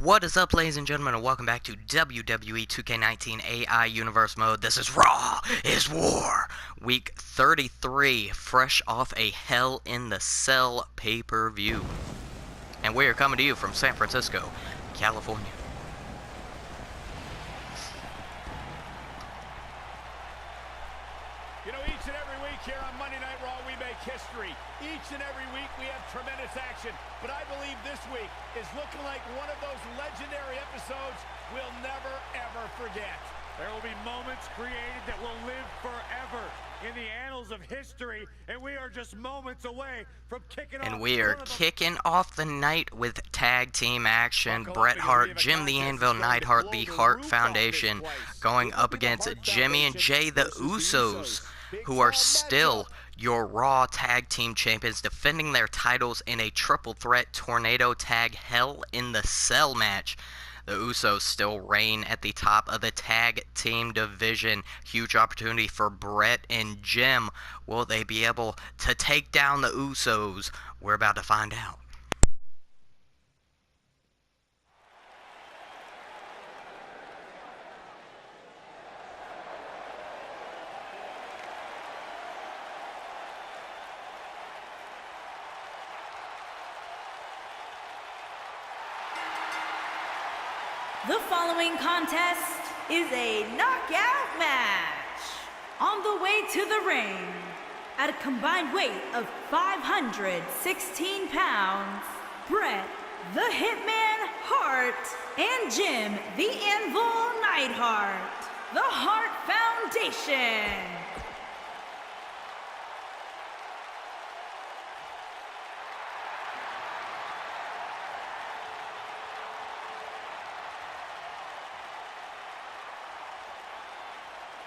What is up, ladies and gentlemen, and welcome back to WWE 2K19 AI Universe Mode. This is Raw is War, Week 33, fresh off a Hell in the Cell pay-per-view. And we are coming to you from San Francisco, California. You know, each and every week here on Monday Night Raw, we make history. Each and every week, we have tremendous action. But I believe this week is looking like one of those legendary episodes we'll never, ever forget. There will be moments created that will live forever in the annals of history, and we are just moments away from kicking off. And we are kicking off the night with tag team action. Bret Hart, Jim the Anvil Neidhart, the Hart Foundation, going up against Jimmy and Jay the Usos, who are still your Raw Tag Team Champions, defending their titles in a triple threat tornado tag Hell in the Cell match. The Usos still reign at the top of the tag team division. Huge opportunity for Bret and Jim. Will they be able to take down the Usos? We're about to find out. The following contest is a knockout match. On the way to the ring, at a combined weight of 516 pounds, Bret the Hitman Hart and Jim the Anvil Neidhart, the Hart Foundation.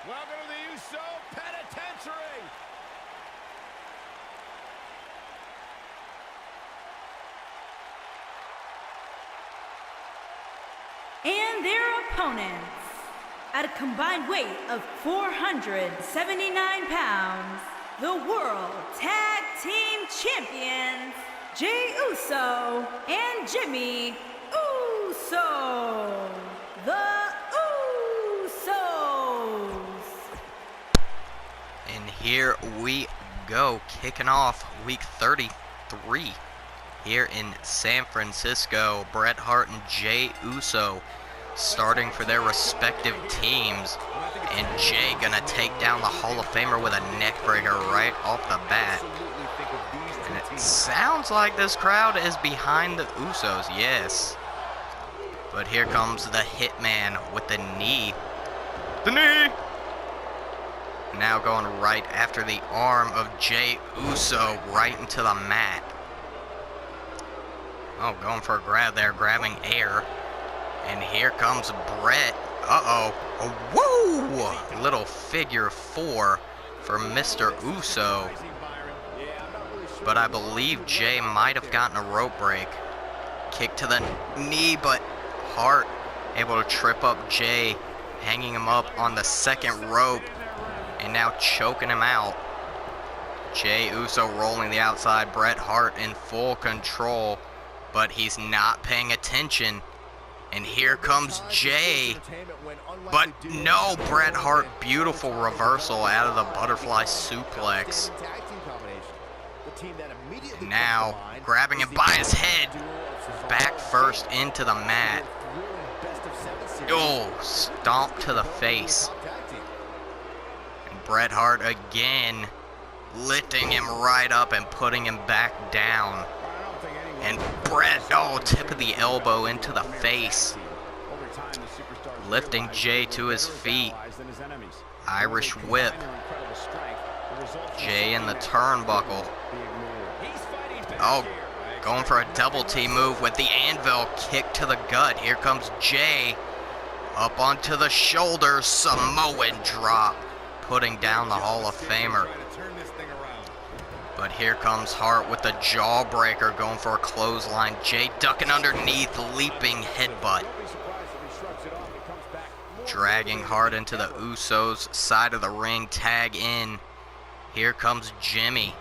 Welcome to the Uso Penitentiary. And their opponents, at a combined weight of 479 pounds, the World Tag Team Champions, Jey Uso and Jimmy Uso. The And here we go, kicking off week 33 here in San Francisco. Bret Hart and Jey Uso starting for their respective teams. And Jey gonna take down the Hall of Famer with a neckbreaker right off the bat. And it sounds like this crowd is behind the Usos, yes. But here comes the Hitman with the knee. The knee! Now going right after the arm of Jey Uso, right into the mat. Oh, going for a grab there, grabbing air. And here comes Bret. Uh-oh. Oh, whoa! Little figure four for Mr. Uso. But I believe Jey might have gotten a rope break. Kick to the knee, but Hart able to trip up Jey, hanging him up on the second rope. And now choking him out. Jey Uso rolling the outside. Bret Hart in full control. But he's not paying attention. And here comes Jey. But no, Bret Hart. Beautiful reversal out of the butterfly suplex. And now grabbing him by his head. Back first into the mat. Oh, stomp to the face. Bret Hart again, lifting him right up and putting him back down. And Bret, oh, tip of the elbow into the face. Lifting Jey to his feet. Irish whip. Jey in the turnbuckle. Oh, going for a double T move with the anvil, kick to the gut. Here comes Jey. Up onto the shoulder, Samoan drop, putting down the Hall of Famer. But here comes Hart with the jawbreaker, going for a clothesline. Jey ducking underneath, leaping headbutt. Dragging Hart into the Usos' side of the ring, tag in. Here comes Jimmy.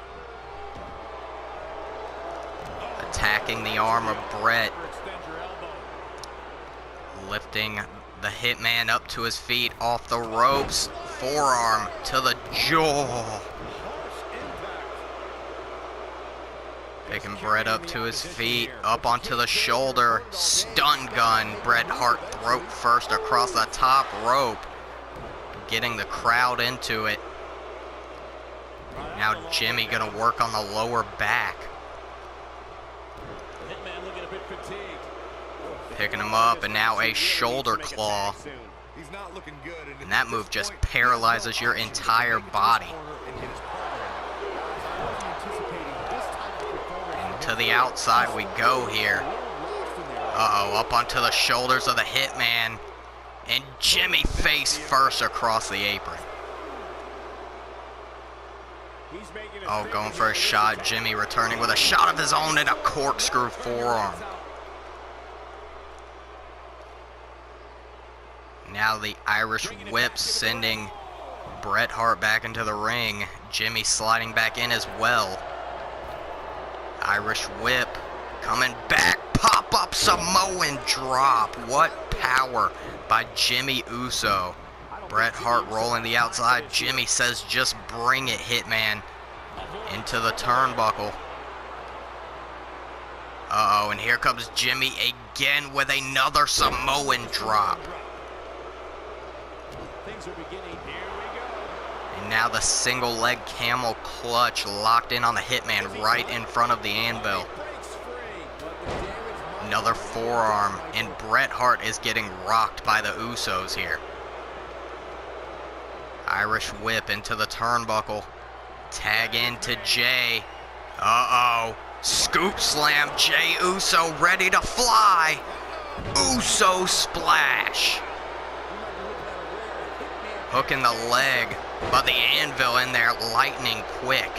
Attacking the arm of Bret. Lifting the Hitman up to his feet, off the ropes, forearm to the jaw. Picking Bret up to his feet, up onto the shoulder, stun gun. Bret Hart throat first across the top rope, getting the crowd into it. Now Jimmy gonna work on the lower back. Picking him up, and now a shoulder claw. And that move just paralyzes your entire body. And to the outside we go here. Uh-oh, up onto the shoulders of the Hitman. And Jimmy face first across the apron. Oh, going for a shot. Jimmy returning with a shot of his own and a corkscrew forearm. Now the Irish whip sending Bret Hart back into the ring. Jimmy sliding back in as well. Irish whip coming back. Pop-up Samoan drop. What power by Jimmy Uso. Bret Hart rolling the outside. Jimmy says, just bring it, Hitman. Into the turnbuckle. Uh-oh, and here comes Jimmy again with another Samoan drop. And now the single leg camel clutch locked in on the Hitman right in front of the anvil. Another forearm, and Bret Hart is getting rocked by the Usos here. Irish whip into the turnbuckle. Tag into Jay. Uh-oh. Scoop slam. Jay Uso ready to fly. Uso splash. Hooking the leg, but the anvil in there lightning quick.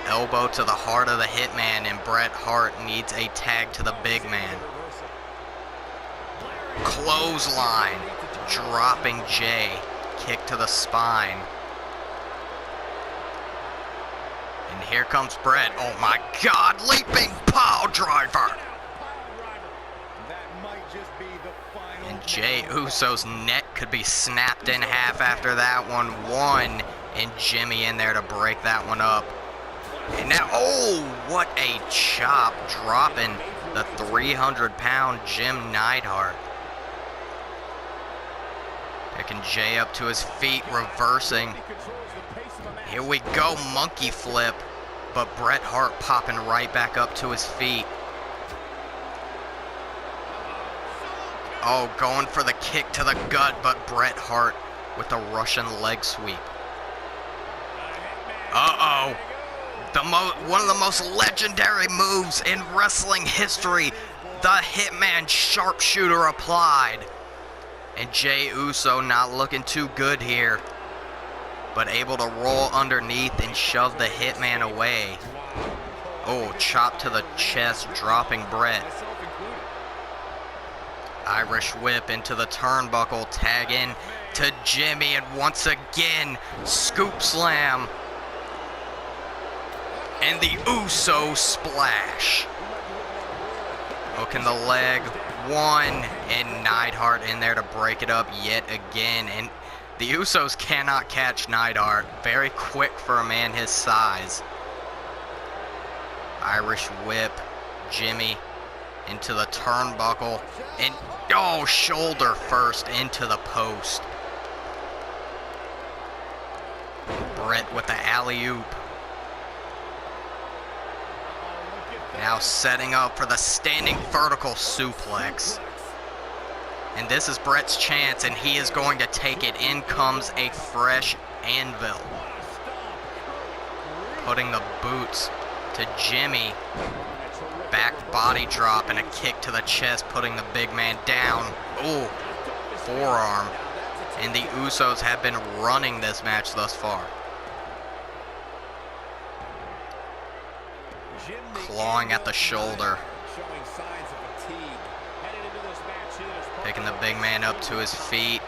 Elbow to the heart of the Hitman, and Bret Hart needs a tag to the big man. Clothesline, dropping Jay. Kick to the spine. And here comes Bret. Oh my God, leaping pile driver. And Jay Uso's neck could be snapped in half after that one. And Jimmy in there to break that one up. And now, oh, what a chop, dropping the 300-pound Jim Neidhart. Picking Jay up to his feet, reversing. Here we go, monkey flip. But Bret Hart popping right back up to his feet. Oh, going for the kick to the gut, but Bret Hart with the Russian leg sweep. Uh-oh. One of the most legendary moves in wrestling history. The Hitman sharpshooter applied. And Jay Uso not looking too good here, but able to roll underneath and shove the Hitman away. Oh, chop to the chest, dropping Bret. Irish whip into the turnbuckle, tag in to Jimmy, and once again, scoop slam. And the Uso splash. Hooking the leg, one, and Neidhart in there to break it up yet again. And the Usos cannot catch Neidhart. Very quick for a man his size. Irish whip, Jimmy into the turnbuckle, and oh, shoulder first into the post. Bret with the alley-oop. Now setting up for the standing vertical suplex. And this is Bret's chance, and he is going to take it. In comes a fresh anvil. Putting the boots to Jimmy. Back body drop and a kick to the chest, putting the big man down. Ooh, forearm. And the Usos have been running this match thus far. Clawing at the shoulder. Picking the big man up to his feet.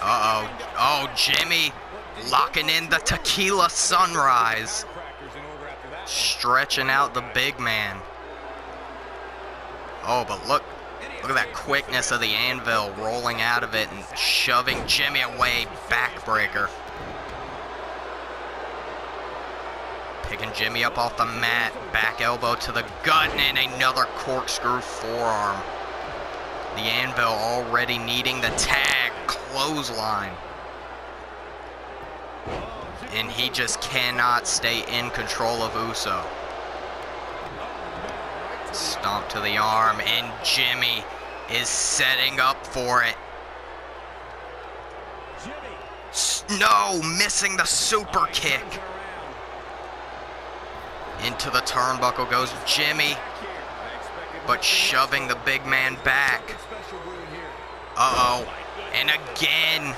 Uh-oh. Oh, Jimmy locking in the tequila sunrise. Stretching out the big man. Oh, but look at that quickness of the Anvil rolling out of it and shoving Jimmy away. Backbreaker. Picking Jimmy up off the mat. Back elbow to the gut and another corkscrew forearm. The Anvil already needing the tag. Clothesline. And he just cannot stay in control of Uso. Stomp to the arm, and Jimmy is setting up for it. No, missing the super kick. Into the turnbuckle goes Jimmy, but shoving the big man back. Uh-oh, and again,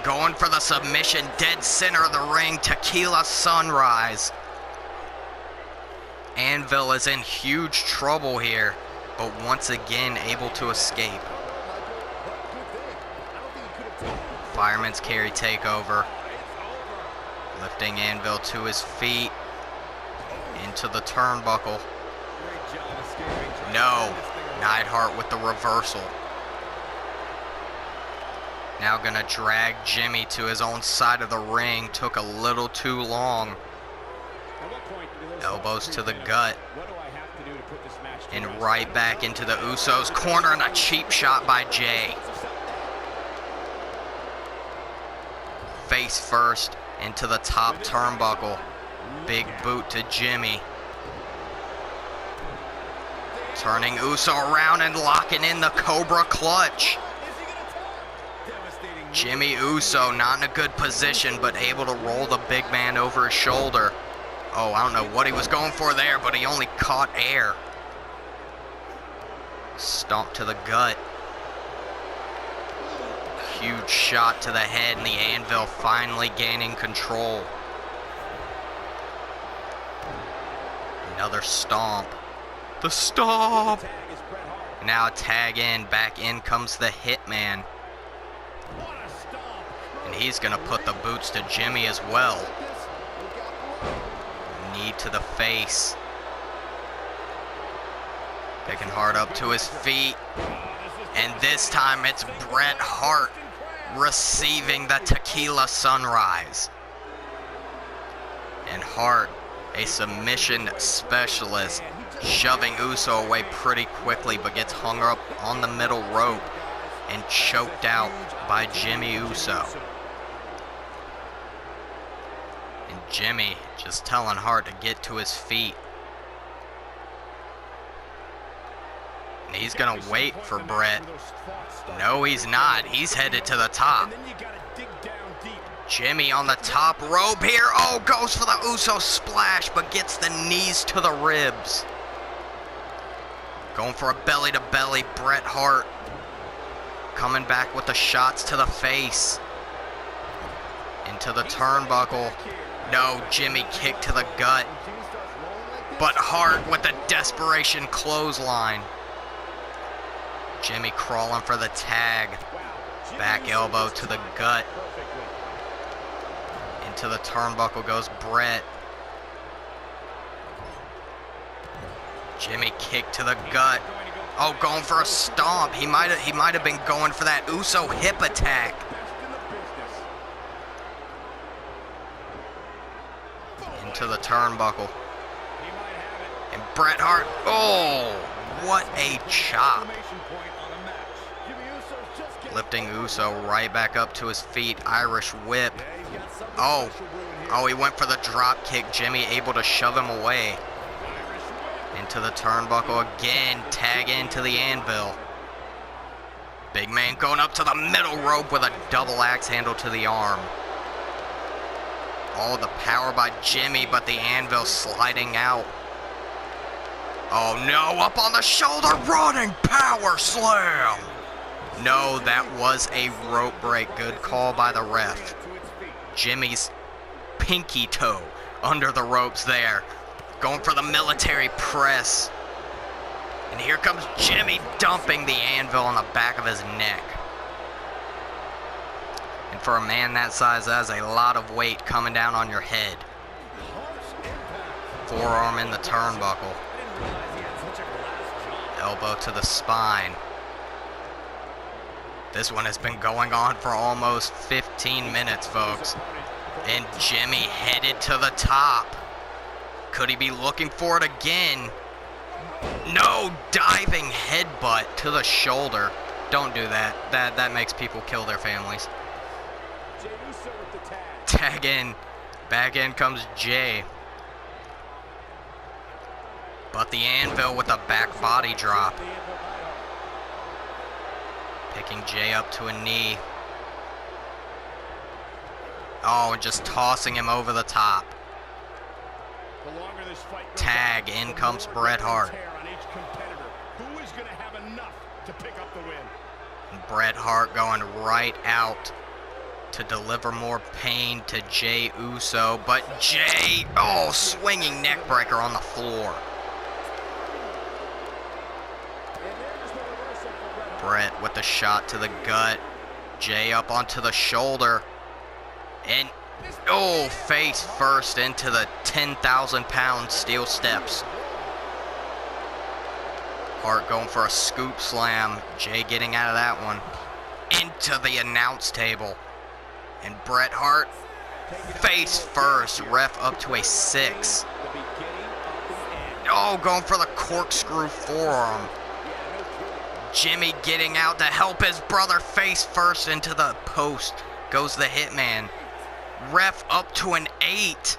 going for the submission, dead center of the ring, Tequila Sunrise. Anvil is in huge trouble here, but once again able to escape. Fireman's carry takeover. Lifting Anvil to his feet. Into the turnbuckle. No. Neidhart with the reversal. Now gonna drag Jimmy to his own side of the ring. Took a little too long. Elbows to the gut. And right back into the Usos' corner, and a cheap shot by Jay. Face first into the top turnbuckle. Big boot to Jimmy. Turning Uso around and locking in the Cobra Clutch. Jimmy Uso not in a good position, but able to roll the big man over his shoulder. Oh, I don't know what he was going for there, but he only caught air. Stomp to the gut. Huge shot to the head, and the Anvil finally gaining control. Another stomp. The stomp! Now tag in. Back in comes the Hitman. And he's going to put the boots to Jimmy as well. Knee to the face. Picking Hart up to his feet. And this time it's Bret Hart receiving the Tequila Sunrise. And Hart, a submission specialist, shoving Uso away pretty quickly, but gets hung up on the middle rope and choked out by Jimmy Uso. And Jimmy just telling Hart to get to his feet. And he's gonna wait for Bret. No, he's not. He's headed to the top. Jimmy on the top rope here. Oh, goes for the Uso splash, but gets the knees to the ribs. Going for a belly-to-belly. Bret Hart coming back with the shots to the face. Into the turnbuckle. No, Jimmy kick to the gut. But Hart with the desperation clothesline. Jimmy crawling for the tag. Back elbow to the gut. Into the turnbuckle goes Bret. Jimmy kick to the gut. Oh, going for a stomp. He might have been going for that Uso hip attack. Into the turnbuckle. And Bret Hart. Oh, what a chop. Lifting Uso right back up to his feet. Irish whip. Oh, he went for the drop kick. Jimmy able to shove him away. Into the turnbuckle again. Tag into the Anvil. Big man going up to the middle rope with a double axe handle to the arm. Oh, the power by Jimmy, but the Anvil sliding out. Oh no, up on the shoulder, running power slam. No, that was a rope break. Good call by the ref. Jimmy's pinky toe under the ropes there. Going for the military press. And here comes Jimmy dumping the Anvil on the back of his neck. And for a man that size, that's a lot of weight coming down on your head. Forearm in the turnbuckle. Elbow to the spine. This one has been going on for almost 15 minutes, folks. And Jimmy headed to the top. Could he be looking for it again? No, diving headbutt to the shoulder. Don't do that. That makes people kill their families. Tag in. Back in comes Jay. But the Anvil with a back body drop. Picking Jay up to a knee. Oh, and just tossing him over the top. Tag, in comes Bret Hart. Bret Hart going right out to deliver more pain to Jey Uso. But Jay, oh, swinging neck breaker on the floor. Bret with the shot to the gut. Jay up onto the shoulder. And, oh, face first into the 10,000-pound steel steps. Hart going for a scoop slam. Jay getting out of that one. Into the announce table. And Bret Hart, face first. Ref up to a 6. Oh, going for the corkscrew forearm. Jimmy getting out to help his brother, face first into the post. Goes the Hitman. Ref up to an 8.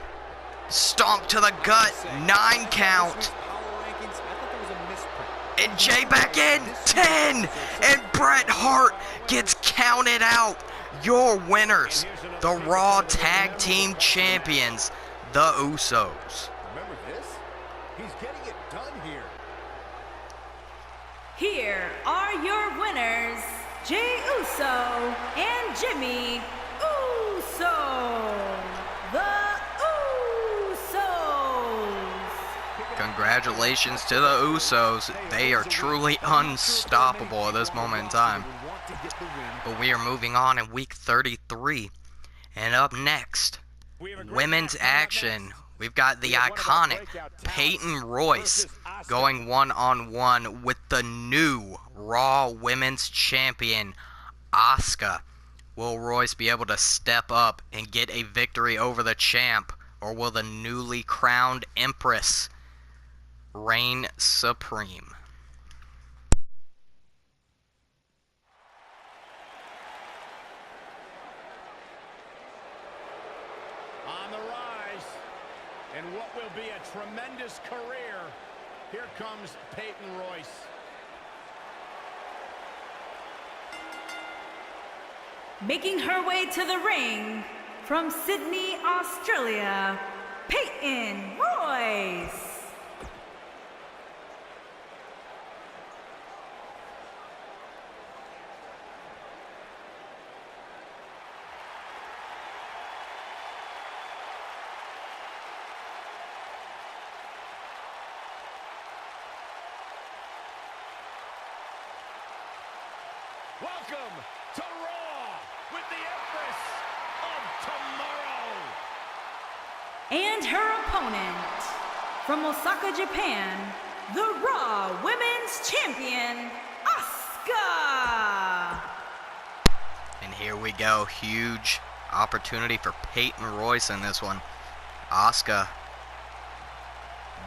Stomp to the gut. 9 count. And Jay back in. 10. And Bret Hart gets counted out. Your winners, the Raw Tag Team Champions, the Usos. Remember this? He's getting it done here. Here are your winners, Jey Uso and Jimmy Uso. The Usos. Congratulations to the Usos. They are truly unstoppable at this moment in time. But we are moving on in week 33. And up next, women's action. We've got the iconic Peyton Royce going one-on-one with the new Raw Women's Champion, Asuka. Will Royce be able to step up and get a victory over the champ? Or will the newly crowned Empress reign supreme? On the rise, and what will be a tremendous career, here comes Peyton Royce. Making her way to the ring from Sydney, Australia, Peyton Royce. Welcome to Raw with the Empress of Tomorrow. And her opponent, from Osaka, Japan, the Raw Women's Champion, Asuka. And here we go. Huge opportunity for Peyton Royce in this one. Asuka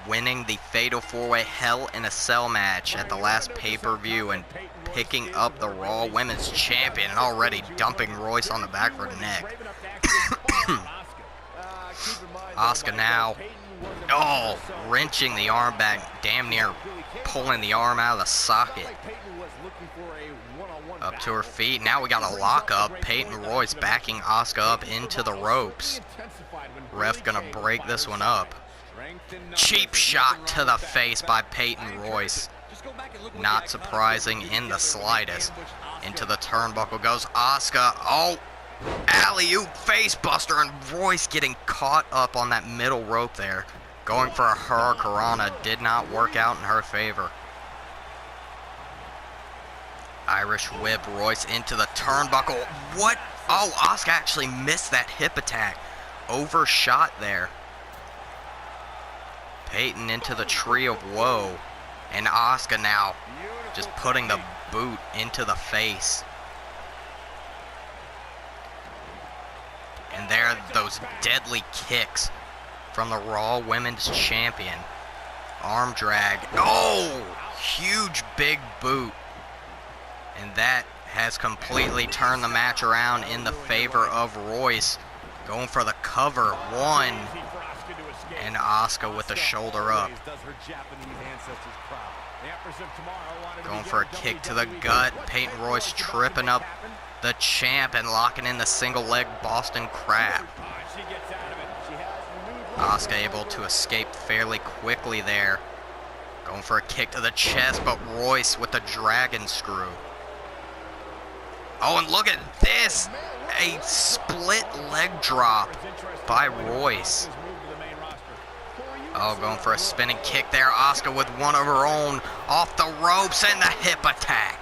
winning the Fatal 4-Way Hell in a Cell match at the last pay-per-view and picking up the Raw Women's Champion and already dumping Royce on the back of her neck. Asuka now, oh, wrenching the arm back, damn near pulling the arm out of the socket. Up to her feet. Now we got a lockup. Peyton Royce backing Asuka up into the ropes. Ref gonna break this one up. Cheap shot to the face by Peyton Royce. Not surprising in the slightest. Into the turnbuckle goes Asuka. Oh, alley-oop face buster, and Royce getting caught up on that middle rope there. Going for a Hurricanrana did not work out in her favor. Irish whip, Royce into the turnbuckle. What? Oh, Asuka actually missed that hip attack. Overshot there. Peyton into the tree of woe. And Asuka now just putting the boot into the face. And there are those deadly kicks from the Raw Women's Champion. Arm drag. Oh! Huge big boot. And that has completely turned the match around in the favor of Royce. Going for the cover. One. And Asuka with the shoulder up. Going for a kick to the gut. Peyton Royce tripping up the champ and locking in the single leg Boston Crab. Asuka able to escape fairly quickly there. Going for a kick to the chest, but Royce with the dragon screw. Oh, and look at this! A split leg drop by Royce. Oh, going for a spinning kick there. Asuka with one of her own off the ropes and the hip attack.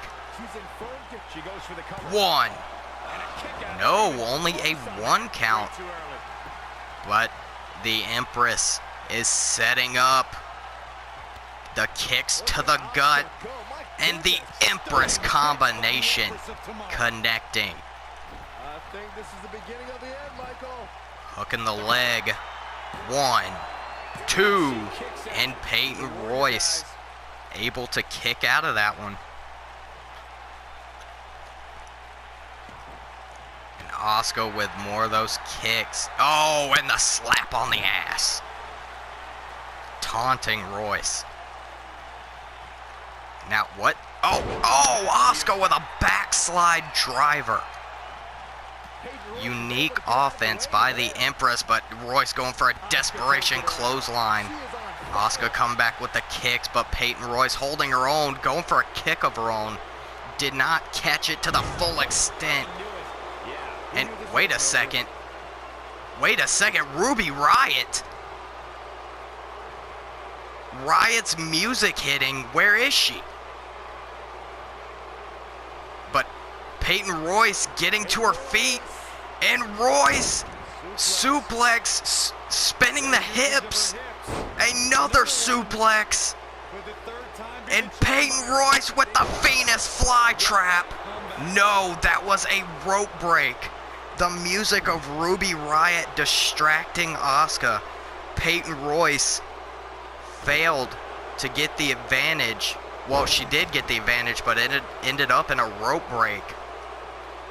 One. No, only a 1 count. But the Empress is setting up the kicks to the gut and the Empress combination connecting. Hooking the leg. 1, 2, and Peyton Royce able to kick out of that one. And Asuka with more of those kicks. Oh, and the slap on the ass. Taunting Royce. Now what? Oh, Asuka with a backslide driver. Unique offense by the Empress, but Royce going for a desperation clothesline. Asuka come back with the kicks, but Peyton Royce holding her own, going for a kick of her own. Did not catch it to the full extent. And wait a second. Ruby Riott. Riott's music hitting. Where is she? But Peyton Royce getting to her feet. And Royce suplex, spinning the hips. Another suplex. And Peyton Royce with the Venus flytrap. No, that was a rope break. The music of Ruby Riott distracting Asuka. Peyton Royce failed to get the advantage. Well, she did get the advantage, but it ended up in a rope break.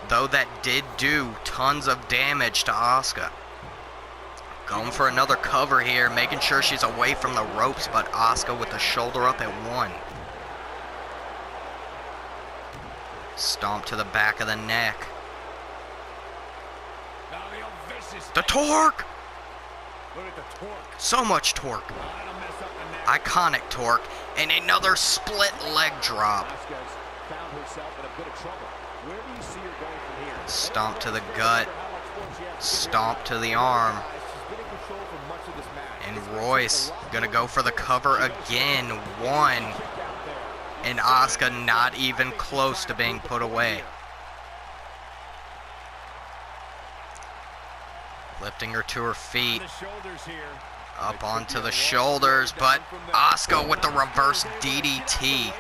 Though that did do tons of damage to Asuka. Going for another cover here, making sure she's away from the ropes, but Asuka with the shoulder up at 1. Stomp to the back of the neck. The torque! So much torque. Iconic torque. And another split leg drop. Stomp to the gut. Stomp to the arm. And Royce gonna go for the cover again. 1. And Asuka not even close to being put away. Lifting her to her feet. Up onto the shoulders, but Asuka with the reverse DDT.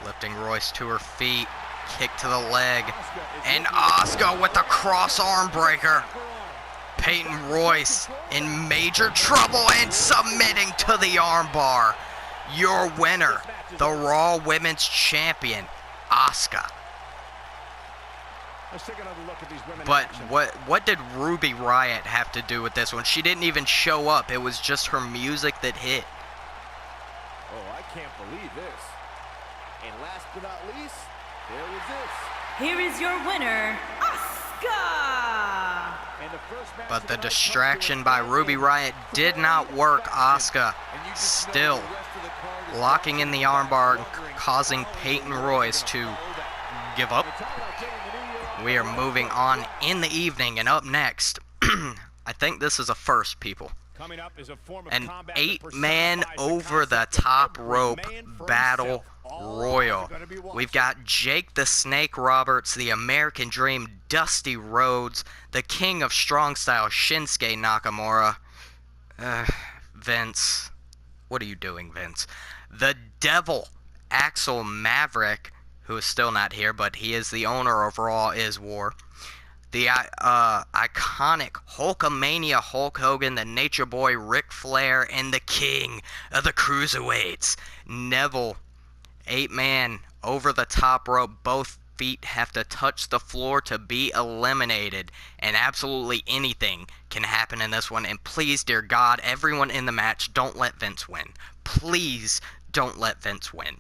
Lifting Royce to her feet. Kick to the leg. And Asuka with the cross arm breaker. Peyton Royce in major trouble and submitting to the armbar. Your winner, the Raw Women's Champion, Asuka. But what did Ruby Riott have to do with this one? She didn't even show up. It was just her music that hit. Oh, I can't believe this. And last but not least, there was this. Here is your winner, Asuka! But the distraction by Ruby Riott did not work. Asuka still locking in the armbar and causing Peyton Royce to give up. We are moving on in the evening, and up next, I think this is a first, people. An 8-man over-the-top rope battle royal. We've got Jake the Snake Roberts, the American Dream, Dusty Rhodes, the King of Strong Style, Shinsuke Nakamura. Vince, What are you doing, Vince? The Devil, Axel Maverick, who is still not here, but he is the owner of Raw is War. The iconic Hulkamania Hulk Hogan, the Nature Boy Ric Flair, and the King of the Cruiserweights, Neville. 8-man over the top rope. Both feet have to touch the floor to be eliminated. And absolutely anything can happen in this one. And please, dear God, everyone in the match, don't let Vince win. Please don't let Vince win.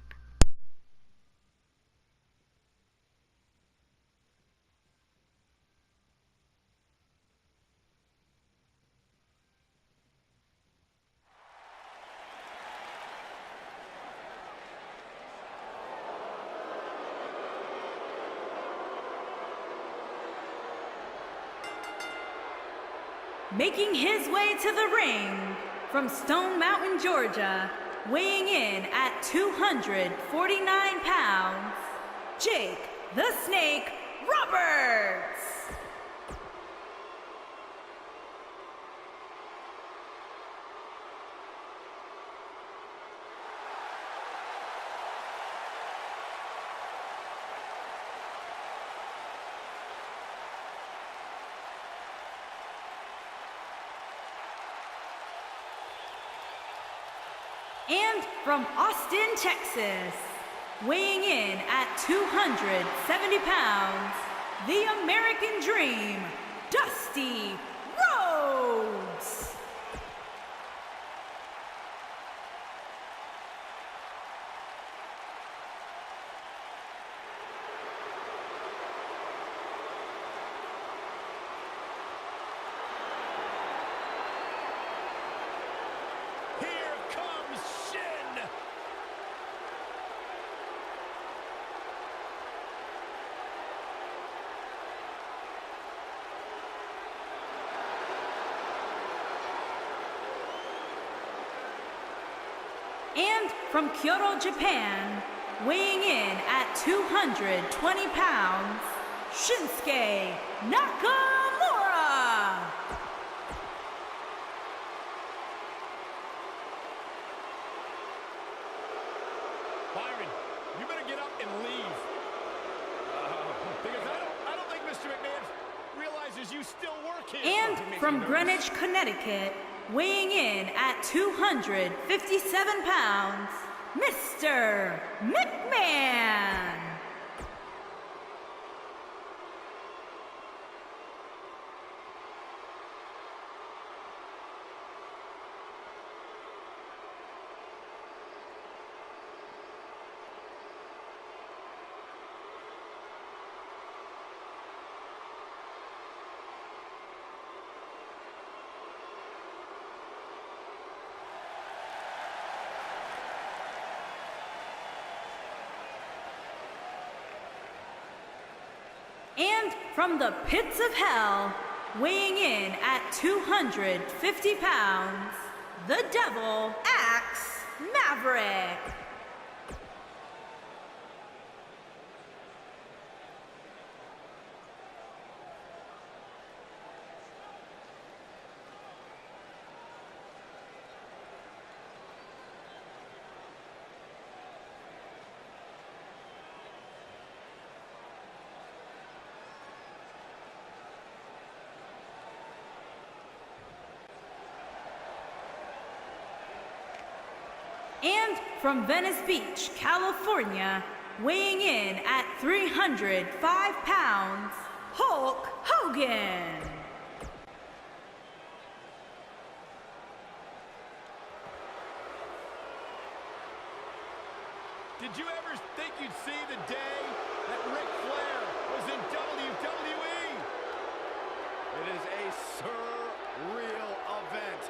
Making his way to the ring from Stone Mountain, Georgia, weighing in at 249 pounds, Jake the Snake Roberts. And from Austin, Texas, weighing in at 270 pounds, the American Dream, Dusty Rhodes. And from Kyoto, Japan, weighing in at 220 pounds, Shinsuke Nakamura. Byron, you better get up and leave. Because I don't think Mr. McMahon realizes you still work here. And from Greenwich, Connecticut, weighing in at 257 pounds, Mr. McMahon. And from the pits of hell, weighing in at 250 pounds, the Devil, Axe Maverick. And from Venice Beach, California, weighing in at 305 pounds, Hulk Hogan. Did you ever think you'd see the day that Ric Flair was in WWE? It is a surreal event,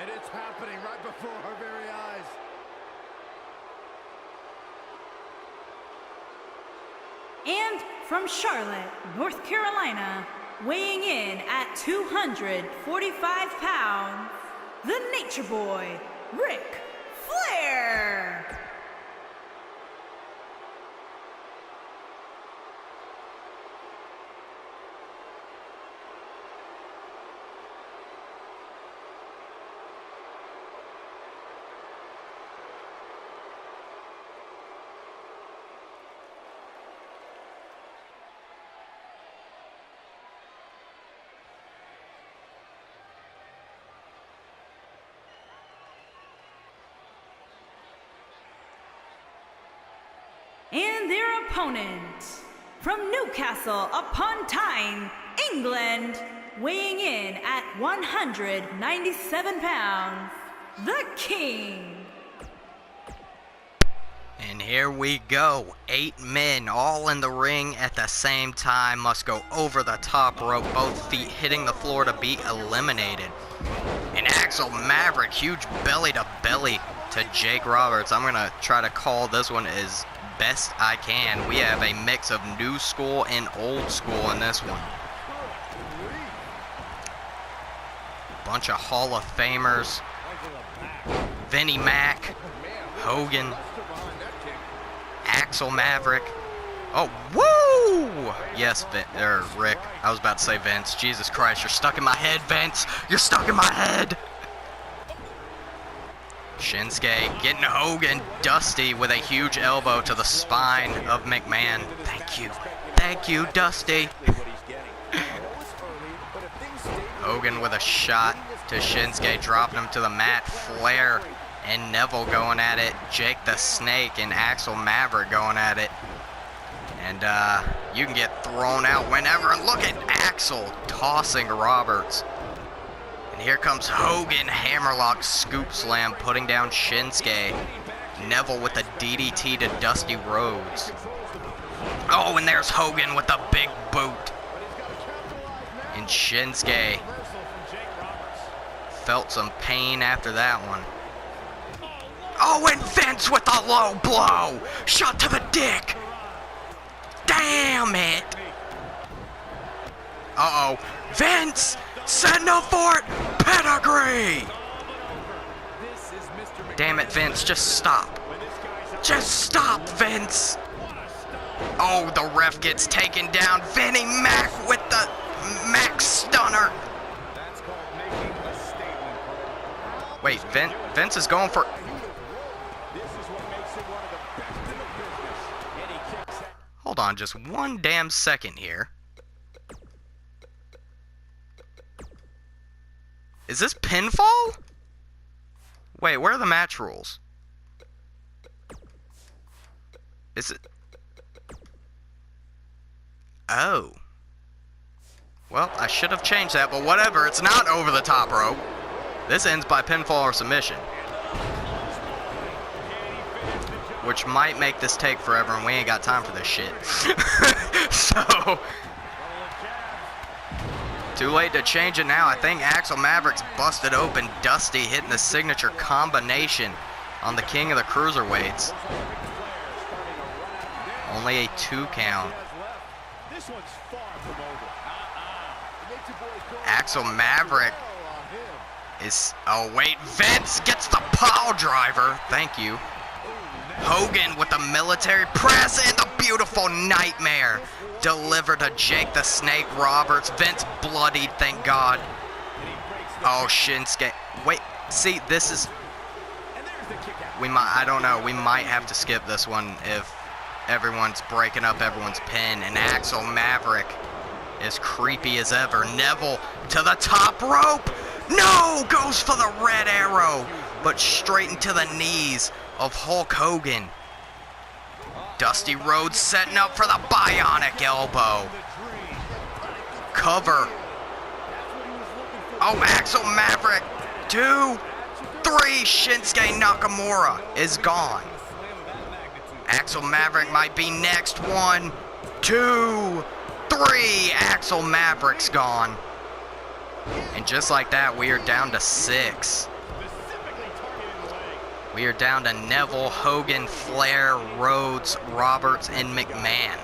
and it's happening right before our very eyes. And from Charlotte, North Carolina, weighing in at 245 pounds, the Nature Boy, Ric Flair. opponent, from Newcastle upon Tyne, England, weighing in at 197 pounds, the King. And here we go. 8 men all in the ring at the same time must go over the top rope, both feet hitting the floor to be eliminated. And Axel Maverick, huge belly to belly to Jake Roberts. I'm going to try to call this one as best I can. We have a mix of new school and old school in this one. Bunch of Hall of Famers. Vinnie Mac, Hogan, Axel Maverick. Oh, woo! Yes, Rick. I was about to say Vince. Jesus Christ, you're stuck in my head, Vince. You're stuck in my head. Shinsuke getting Hogan. Dusty with a huge elbow to the spine of McMahon. Thank you. Thank you, Dusty. Hogan with a shot to Shinsuke, dropping him to the mat. Flair and Neville going at it. Jake the Snake and Axel Maverick going at it. And you can get thrown out whenever. And look at Axel tossing Roberts. And here comes Hogan, hammerlock scoop slam, putting down Shinsuke. Neville with a DDT to Dusty Rhodes. Oh, and there's Hogan with a big boot. And Shinsuke felt some pain after that one. Oh, and Vince with a low blow. Shot to the dick. Damn it. Uh-oh. Vince setting up for it. Pedigree. Damn it, Vince. Just stop. Just stop, Vince. Oh, the ref gets taken down. Vinnie Mac with the Mac Stunner. Wait, Vince is going for... Hold on just one damn second here. Is this pinfall? Wait, where are the match rules? Is it... Oh. Well, I should have changed that, but whatever. It's not over the top rope. This ends by pinfall or submission. Which might make this take forever, and we ain't got time for this shit. So, too late to change it now. I think Axel Maverick's busted open. Dusty hitting the signature combination on the King of the Cruiserweights. Only a 2 count. Axel Maverick is... Oh, wait. Vince gets the pile driver. Thank you. Hogan with the military press and the beautiful nightmare delivered to Jake the Snake Roberts. Vince bloodied, thank God. Oh, Shinsuke. Wait, see, this is... I don't know, we might have to skip this one if everyone's breaking up everyone's pin. And Axel Maverick is creepy as ever. Neville to the top rope. No! Goes for the red arrow, but straight into the knees of Hulk Hogan. Dusty Rhodes setting up for the bionic elbow. Cover. Oh, Axel Maverick. 2, 3. Shinsuke Nakamura is gone. Axel Maverick might be next. 1, 2, 3. Axel Maverick's gone. And just like that, we are down to 6. We are down to Neville, Hogan, Flair, Rhodes, Roberts, and McMahon.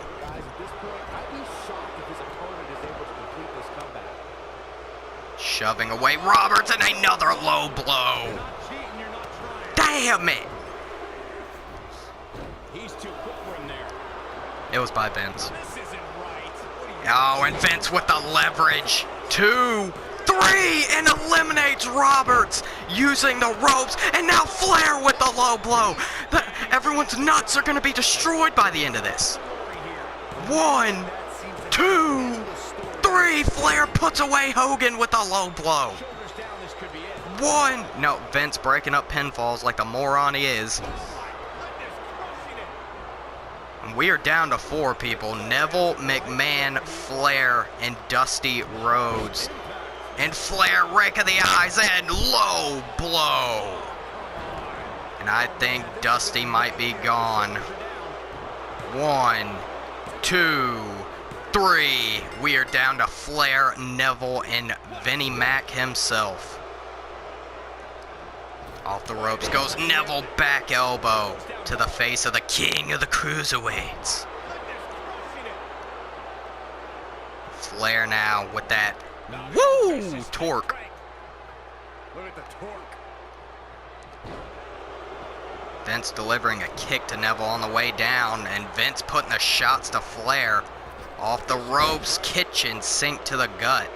Shoving away Roberts and another low blow. Damn it! It was by Vince. Oh, and Vince with the leverage. 2, 3, and eliminates Roberts using the ropes, and now Flair with the low blow. Everyone's nuts are going to be destroyed by the end of this. 1, 2, 3. Flair puts away Hogan with a low blow. 1. No, Vince breaking up pinfalls like the moron he is. We are down to 4 people. Neville, McMahon, Flair, and Dusty Rhodes. And Flair, rake of the eyes, and low blow. And I think Dusty might be gone. 1, 2, 3. We are down to Flair, Neville, and Vinnie Mac himself. Off the ropes goes Neville, back elbow to the face of the king of the cruiserweights. Flair now with that woo torque. Look at the torque. Vince delivering a kick to Neville on the way down, and Vince putting the shots to Flair. Off the ropes, kitchen sink to the gut.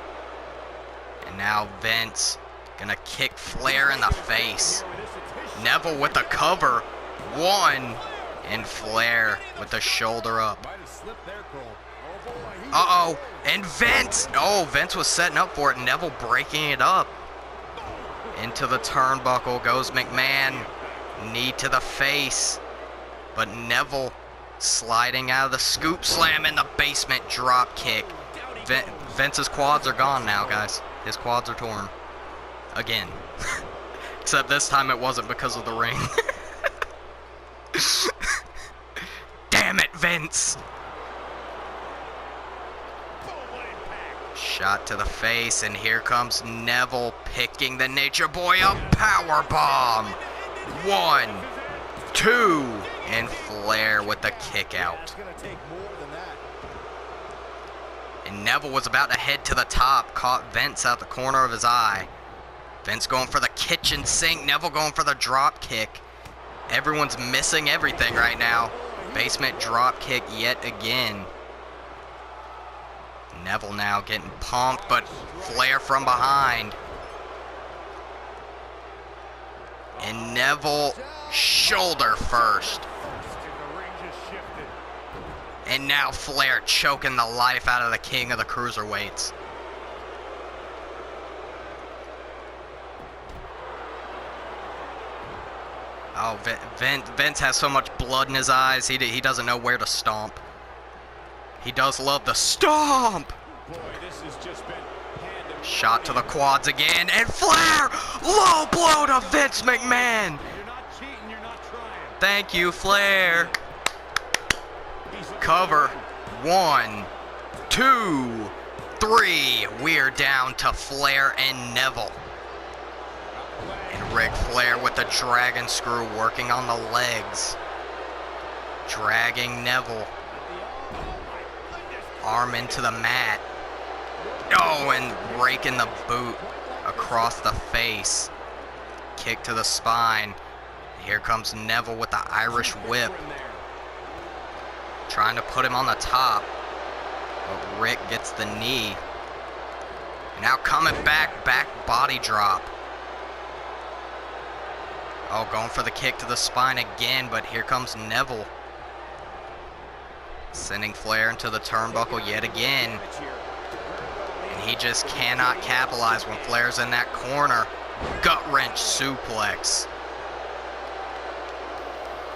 And now Vince gonna kick Flair in the face. Neville with the cover. 1. And Flair with the shoulder up. Uh-oh. And Vince. Oh, Vince was setting up for it. Neville breaking it up. Into the turnbuckle goes McMahon. Knee to the face. But Neville sliding out of the scoop slam in the basement drop kick. Vince's quads are gone now, guys. His quads are torn. Again. Except this time it wasn't because of the ring. Damn it, Vince! Shot to the face, and here comes Neville picking the Nature Boy up. Powerbomb! 1, 2, and Flair with the kick out. And Neville was about to head to the top, caught Vince out the corner of his eye. Vince going for the kitchen sink, Neville going for the drop kick. Everyone's missing everything right now. Basement drop kick yet again. Neville now getting pumped, but Flair from behind. And Neville shoulder first. And now Flair choking the life out of the king of the cruiserweights. Oh, Vince has so much blood in his eyes, he doesn't know where to stomp. He does love the stomp! Boy, this has just been shot to the quads again, and Flair! Low blow to Vince McMahon! You're not cheating, you're not trying. Thank you, Flair. Cover. 1, 2, 3. We're down to Flair and Neville. And Ric Flair with the dragon screw working on the legs. Dragging Neville. Arm into the mat. Oh, and raking the boot across the face. Kick to the spine. Here comes Neville with the Irish whip. Trying to put him on the top. But Rick gets the knee. Now coming back body drop. Oh, going for the kick to the spine again, but here comes Neville. Sending Flair into the turnbuckle yet again. And he just cannot capitalize when Flair's in that corner. Gut wrench suplex.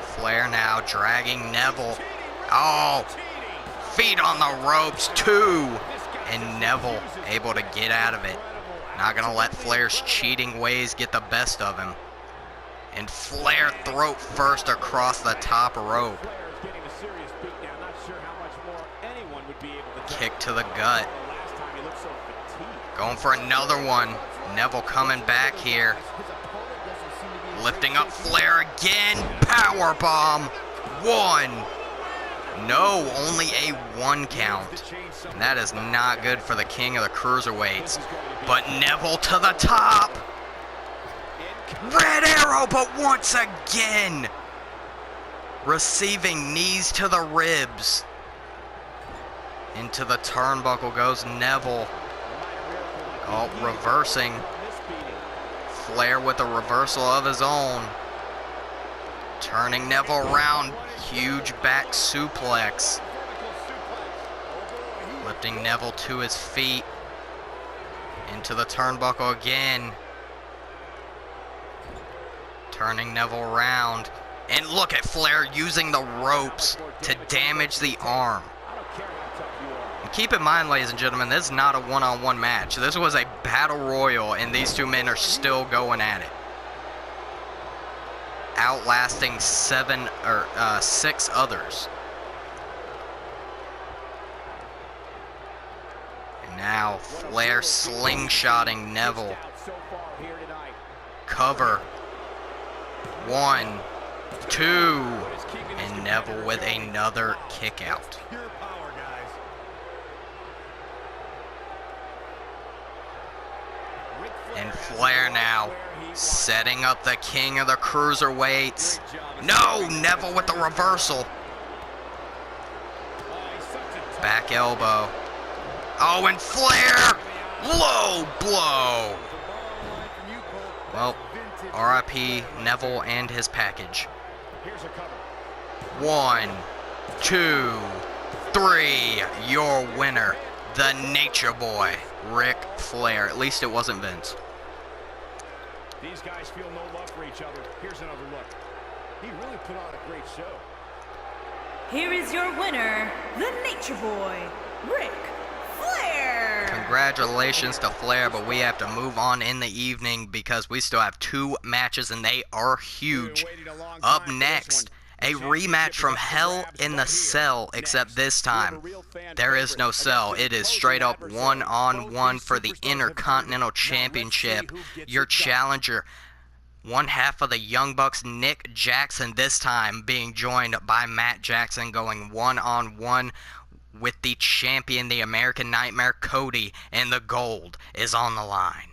Flair now dragging Neville. Oh, feet on the ropes, 2. And Neville able to get out of it. Not gonna let Flair's cheating ways get the best of him. And Flair throat first across the top rope. Kick to the gut. Going for another one. Neville coming back here. Lifting up Flair again. Powerbomb. 1. No, only a 1 count. And that is not good for the king of the cruiserweights. But Neville to the top. Red Arrow, but once again. Receiving knees to the ribs. Into the turnbuckle goes Neville. Oh, reversing. Flair with a reversal of his own. Turning Neville around. Huge back suplex. Lifting Neville to his feet. Into the turnbuckle again. Turning Neville around. And look at Flair using the ropes to damage the arm. And keep in mind, ladies and gentlemen, this is not a one-on-one match. This was a battle royal, and these two men are still going at it, outlasting 6 others. And now Flair slingshotting Neville. Cover. 1, 2, and Neville with another kick out. And Flair now setting up the king of the cruiserweights. No, Neville with the reversal. Back elbow. Oh, and Flair, low blow. Well, RIP Neville and his package. 1, 2, 3, your winner, the Nature Boy, Ric Flair. At least it wasn't Vince. These guys feel no love for each other. Here's another look. He really put on a great show. Here is your winner, the Nature Boy, Ric Flair. Congratulations to Flair, but we have to move on in the evening because we still have 2 matches and they are huge. Up next, a rematch from Hell in the Cell, except this time there is no cell. It is straight up one-on-one for the Intercontinental Championship. Your challenger, one half of the Young Bucks, Nick Jackson, this time being joined by Matt Jackson, going one-on-one with the champion, the American Nightmare, Cody, and the gold is on the line.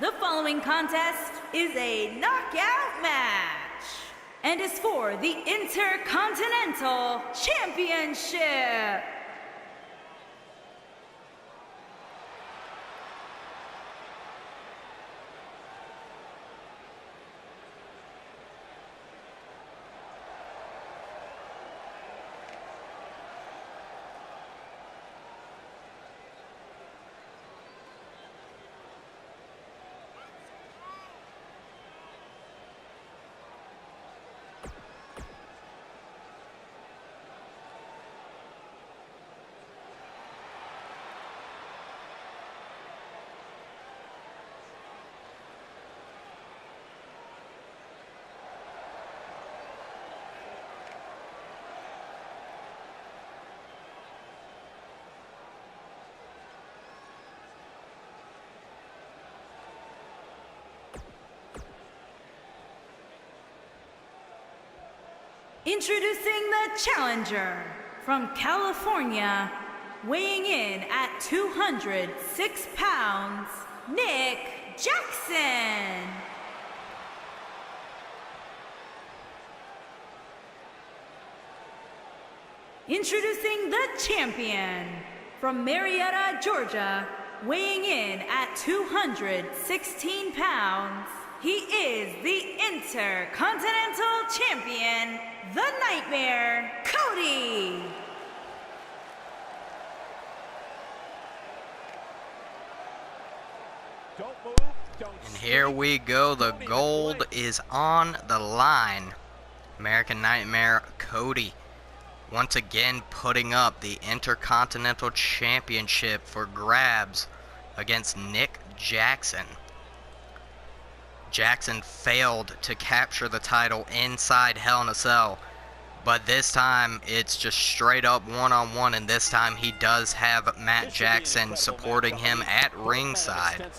The following contest is a knockout match and is for the Intercontinental Championship. Introducing the challenger from California, weighing in at 206 pounds, Nick Jackson. Introducing the champion from Marietta, Georgia, weighing in at 216 pounds, he is the Intercontinental Champion, the Nightmare, Cody. Don't move, don't And here we go. The gold is on the line. American Nightmare, Cody, once again putting up the Intercontinental Championship for grabs against Nick Jackson. Jackson failed to capture the title inside Hell in a Cell, But this time, it's just straight up one-on-one, and this time he does have Matt Jackson supporting him at ringside.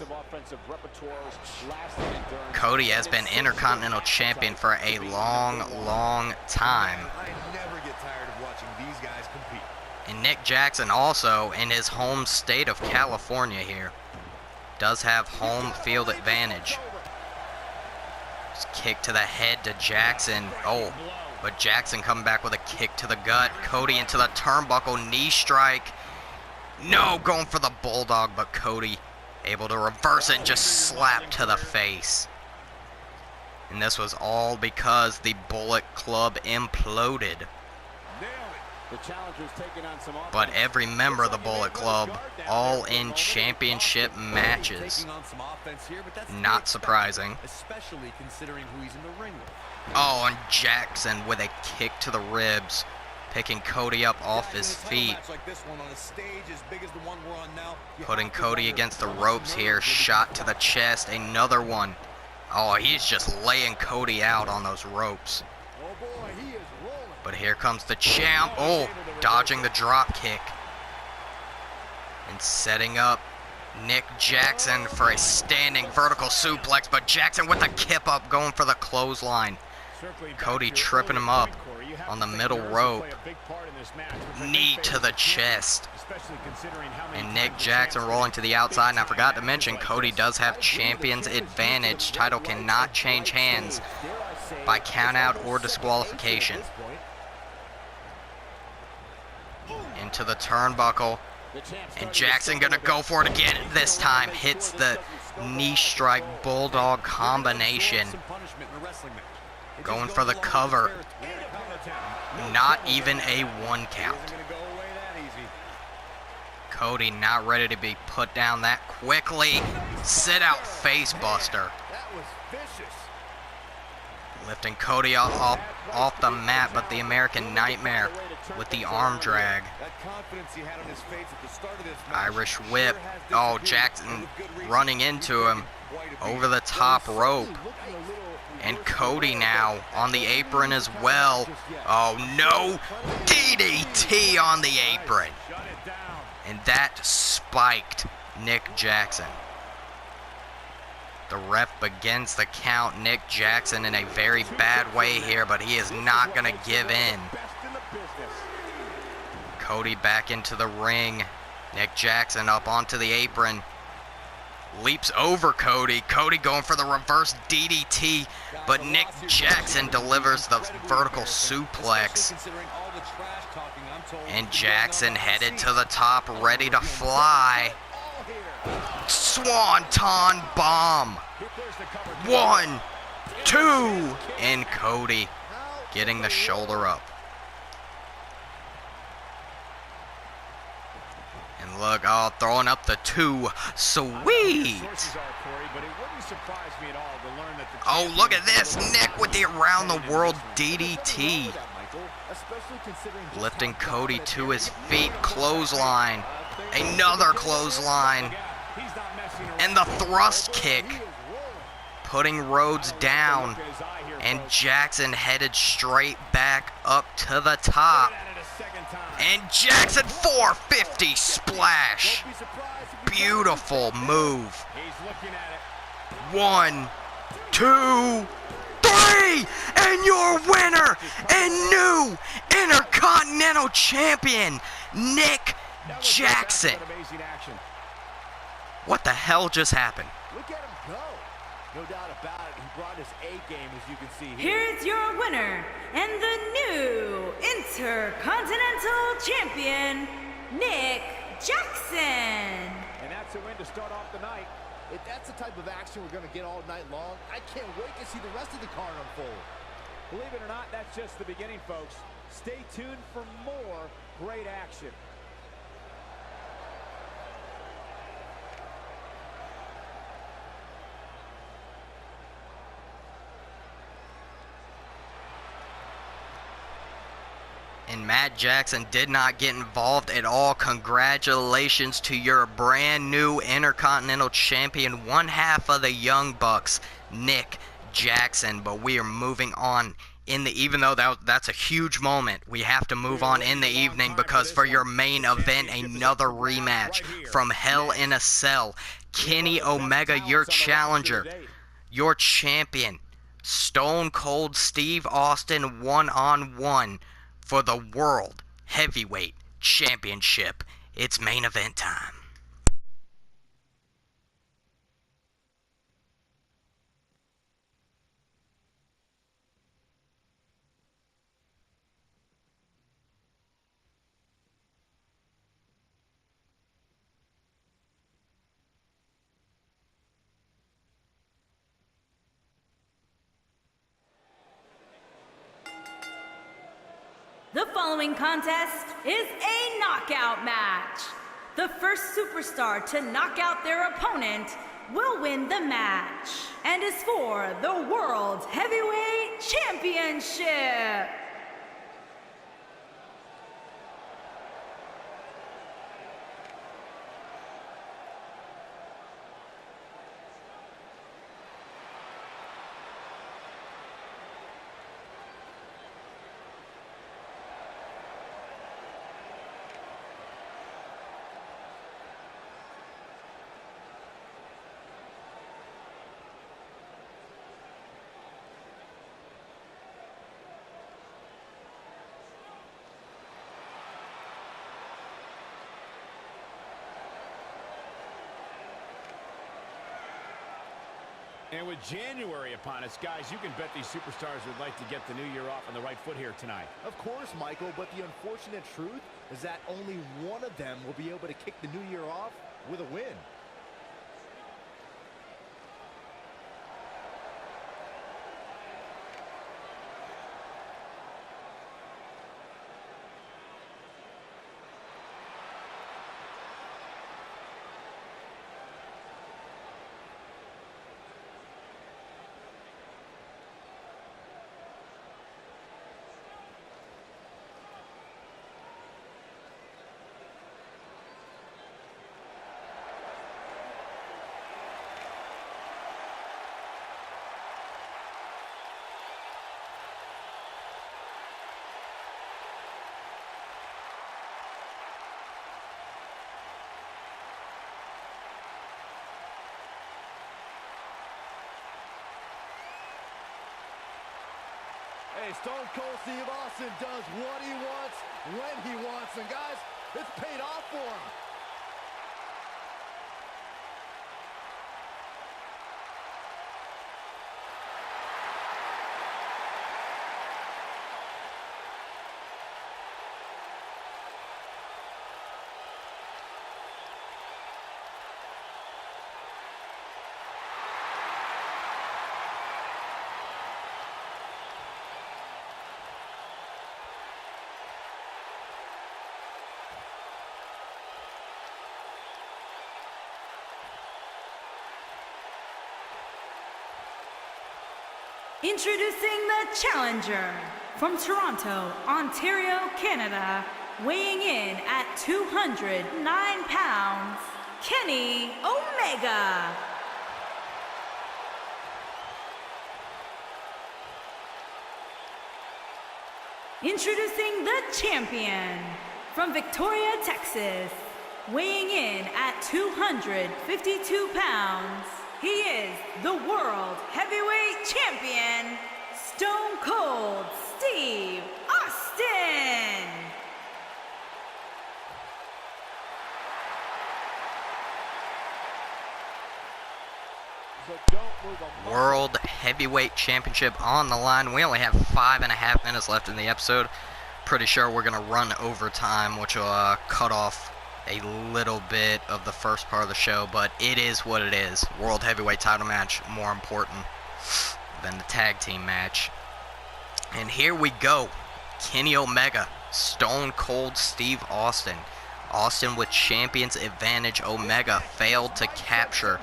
Cody has been Intercontinental Champion for a long, long time. I never get tired of watching these guys compete. And Nick Jackson also, in his home state of California here, does have home field advantage. Just kick to the head to Jackson. Oh. But Jackson coming back with a kick to the gut. Cody into the turnbuckle, knee strike. No, going for the bulldog, but Cody able to reverse it and just slap to the face. And this was all because the Bullet Club imploded. But every member of the Bullet Club, all in championship matches. Not surprising. Especially considering who he's in the ring with. Oh, and Jackson with a kick to the ribs, picking Cody up off his feet. Putting Cody against the ropes here, shot to the chest, another one. Oh, he's just laying Cody out on those ropes. But here comes the champ. Oh, dodging the drop kick. And setting up Nick Jackson for a standing vertical suplex, but Jackson with a kip up going for the clothesline. Cody tripping him up on the middle rope. Knee to the chest. And Nick Jackson rolling to the outside. And I forgot to mention, Cody does have champion's advantage. Title cannot change hands by countout or disqualification. Into the turnbuckle. And Jackson gonna go for it again. This time hits the knee strike bulldog combination. Going for the cover. Not even a 1 count. Cody not ready to be put down that quickly. Sit out face buster. Lifting Cody off the mat, but the American Nightmare with the arm drag. Irish whip. Oh, Jackson running into him over the top rope. And Cody now on the apron as well. Oh no, DDT on the apron. And that spiked Nick Jackson. The ref begins the count. Nick Jackson in a very bad way here, but he is not going to give in. Cody back into the ring. Nick Jackson up onto the apron. Leaps over Cody. Cody going for the reverse DDT, but Nick Jackson delivers the vertical suplex. And Jackson headed to the top, ready to fly. Swanton bomb. 1, 2, and Cody getting the shoulder up. And look, oh, throwing up the 2. Sweet. Oh, look at this. Nick with the around the world DDT. Lifting Cody to his feet. Clothesline. Another clothesline. And the thrust kick. Putting Rhodes down. And Jackson headed straight back up to the top. And Jackson 450 splash. Beautiful move. 1, 2, 3, and your winner and new Intercontinental Champion, Nick Jackson. What the hell just happened? Look at him go. No doubt about it. He brought his A game, as you can see here. Here's your winner and the new Intercontinental Champion, Nick Jackson. And that's a win to start off the night. If that's the type of action we're going to get all night long, I can't wait to see the rest of the card unfold. Believe it or not, that's just the beginning, folks. Stay tuned for more great action. And Matt Jackson did not get involved at all. Congratulations to your brand new Intercontinental Champion, one half of the Young Bucks, Nick Jackson. But we are moving on even though that's a huge moment, we have to move on in the evening, because for your main event, another rematch from Hell in a Cell. Kenny Omega, your challenger, your champion, Stone Cold Steve Austin, one-on-one for the World Heavyweight Championship. It's main event time. The following contest is a knockout match. The first superstar to knock out their opponent will win the match and is for the World Heavyweight Championship. And with January upon us, guys, you can bet these superstars would like to get the new year off on the right foot here tonight. Of course, Michael, but the unfortunate truth is that only one of them will be able to kick the new year off with a win. Hey, Stone Cold Steve Austin does what he wants, when he wants, and guys, it's paid off for him. Introducing the challenger from Toronto, Ontario, Canada, weighing in at 209 pounds, Kenny Omega. Introducing the champion from Victoria, Texas, weighing in at 252 pounds, he is the World Heavyweight Champion, Stone Cold Steve Austin. World Heavyweight Championship on the line. We only have 5.5 minutes left in the episode. Pretty sure we're going to run overtime, which will cut off a little bit of the first part of the show, but it is what it is. World Heavyweight title match, more important than the tag team match. And here we go. Kenny Omega, Stone Cold Steve Austin. Austin with champion's advantage. Omega failed to capture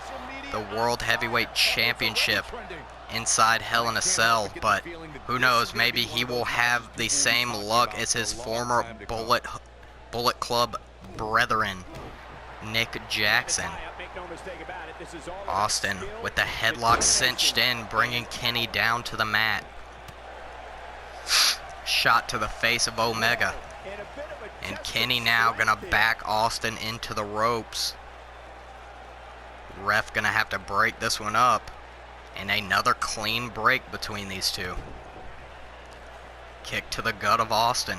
the World Heavyweight Championship inside Hell in a Cell, but who knows, maybe he will have the same luck as his former Bullet Club brethren, Nick Jackson. Austin with the headlock cinched in, bringing Kenny down to the mat. shot to the face of Omega. And Kenny now gonna back Austin into the ropes. Ref gonna have to break this one up. And another clean break between these two. Kick to the gut of Austin.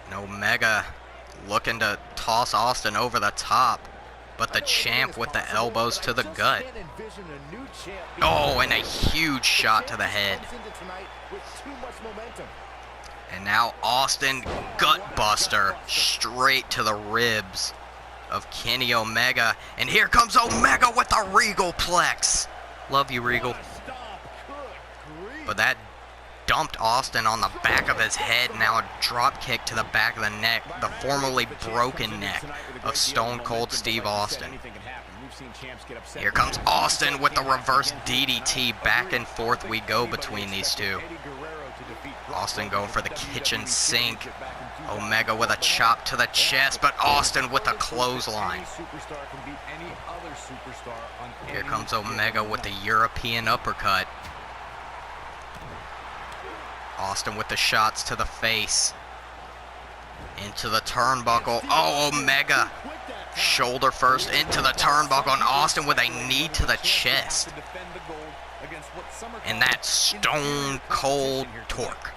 And Omega looking to toss Austin over the top. But the champ with the elbows to the gut. Oh, and a huge shot to the head. And now Austin gut buster straight to the ribs of Kenny Omega. And here comes Omega with a Regal Plex. Love you, Regal. But that dumped Austin on the back of his head. Now a drop kick to the back of the neck. The formerly broken neck of Stone Cold Steve Austin. Here comes Austin with the reverse DDT. Back and forth we go between these two. Austin going for the kitchen sink. Omega with a chop to the chest, but Austin with a clothesline. Here comes Omega with the European uppercut. Austin with the shots to the face. Into the turnbuckle. Oh, Omega. Shoulder first into the turnbuckle, and Austin with a knee to the chest. And that's Stone Cold torque.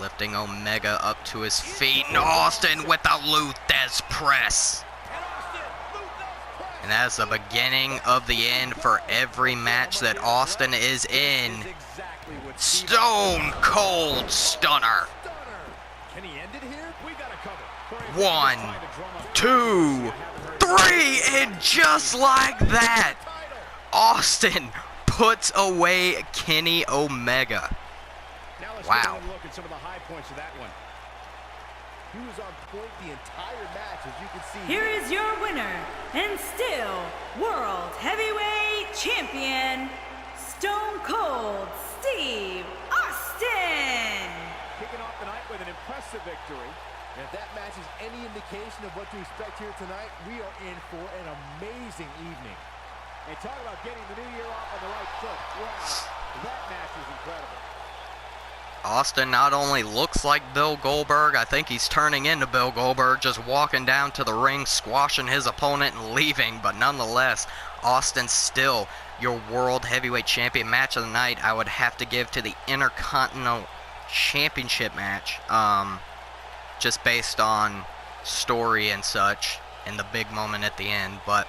Lifting Omega up to his feet, and Austin with the Luthez press. And that's the beginning of the end for every match that Austin is in. Stone Cold Stunner. 1, 2, 3, and just like that, Austin puts away Kenny Omega. Wow. Some of the high points of that one. He was on point the entire match, as you can see. Here is your winner, and still World Heavyweight Champion, Stone Cold Steve Austin. Kicking off the night with an impressive victory. And if that match is any indication of what to expect here tonight, we are in for an amazing evening. And talk about getting the new year off on the right foot. Wow, that match is incredible. Austin not only looks like Bill Goldberg, I think he's turning into Bill Goldberg, just walking down to the ring, squashing his opponent and leaving. But nonetheless, Austin's still your World Heavyweight Champion. Match of the night I would have to give to the Intercontinental Championship match, just based on story and such, and the big moment at the end. But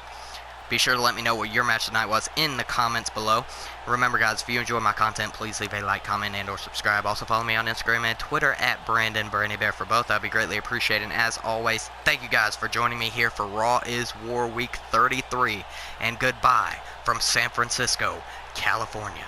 be sure to let me know what your match tonight was in the comments below. Remember, guys, if you enjoy my content, please leave a like, comment, and or subscribe. Also follow me on Instagram and Twitter at BrandonBrandyBear for both. That'd be greatly appreciated. And as always, thank you guys for joining me here for Raw is War Week 33. And goodbye from San Francisco, California.